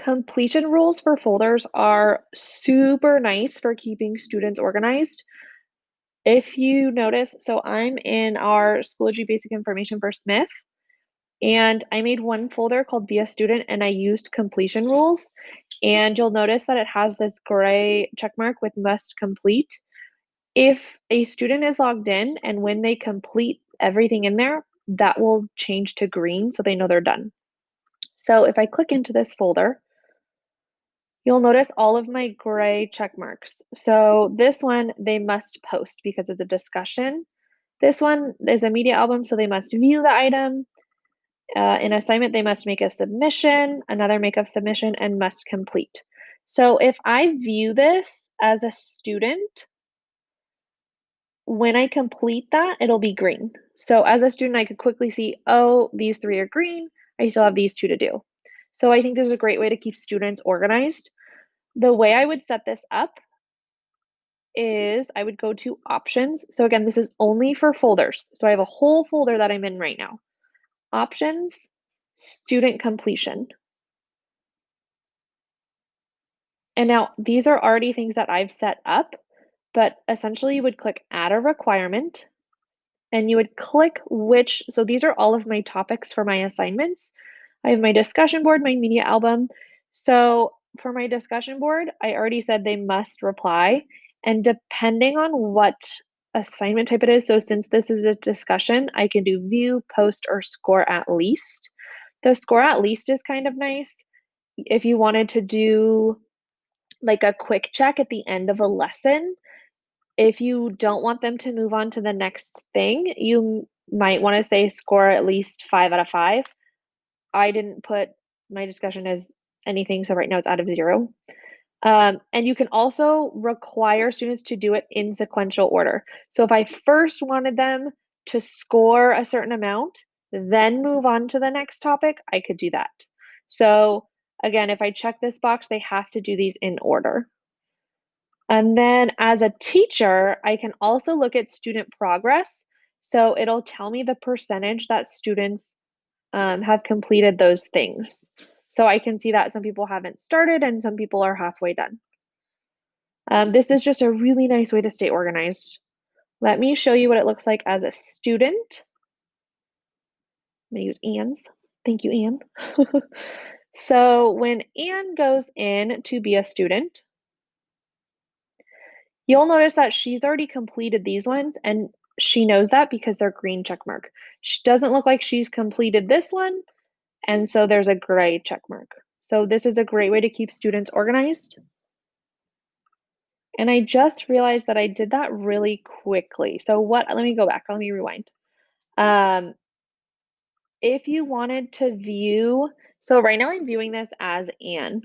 Completion rules for folders are super nice for keeping students organized. If you notice, so I'm in our Schoology Basic Information for Smith, and I made one folder called Be a Student, and I used completion rules. And you'll notice that it has this gray check mark with must complete. If a student is logged in and when they complete everything in there, that will change to green so they know they're done. So if I click into this folder, you'll notice all of my gray check marks. So this one, they must post because it's a discussion. This one is a media album, so they must view the item. An assignment, they must make a submission, another make a submission, and must complete. So if I view this as a student, when I complete that, it'll be green. So as a student, I could quickly see, oh, these three are green. I still have these two to do. So I think this is a great way to keep students organized. The way I would set this up is I would go to options. So again, this is only for folders. So I have a whole folder that I'm in right now. Options, student completion. And now these are already things that I've set up, but essentially you would click add a requirement and you would click which, so these are all of my topics for my assignments. I have my discussion board, my media album. So for my discussion board, I already said they must reply. And depending on what assignment type it is, so since this is a discussion, I can do view, post, or score at least. The score at least is kind of nice. If you wanted to do like a quick check at the end of a lesson, if you don't want them to move on to the next thing, you might want to say score at least 5 out of 5. I didn't put my discussion as anything, so right now it's out of 0. And you can also require students to do it in sequential order. So if I first wanted them to score a certain amount, then move on to the next topic, I could do that. So again, if I check this box, they have to do these in order. And then as a teacher, I can also look at student progress. So it'll tell me the percentage that students have completed those things. So I can see that some people haven't started and some people are halfway done. This is just a really nice way to stay organized. Let me show you what it looks like as a student. I'm gonna use Anne's. Thank you, Anne. So when Anne goes in to be a student, you'll notice that she's already completed these ones and she knows that because they're green check mark. She doesn't look like she's completed this one, and so there's a gray check mark. So this is a great way to keep students organized. And I just realized that I did that really quickly. So let me go back, let me rewind. If you wanted to view, so right now I'm viewing this as Anne.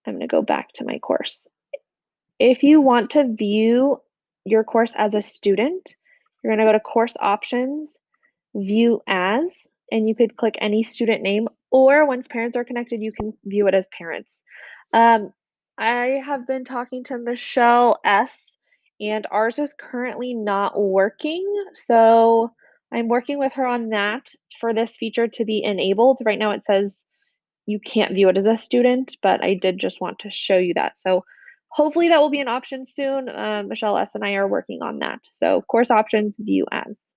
I'm gonna go back to my course. If you want to view your course as a student, you're gonna go to course options, view as, and you could click any student name, or once parents are connected, you can view it as parents. I have been talking to Michelle S, and ours is currently not working. So I'm working with her on that for this feature to be enabled. Right now it says you can't view it as a student, but I did just want to show you that. So hopefully that will be an option soon. Michelle S and I are working on that. So course options, view as.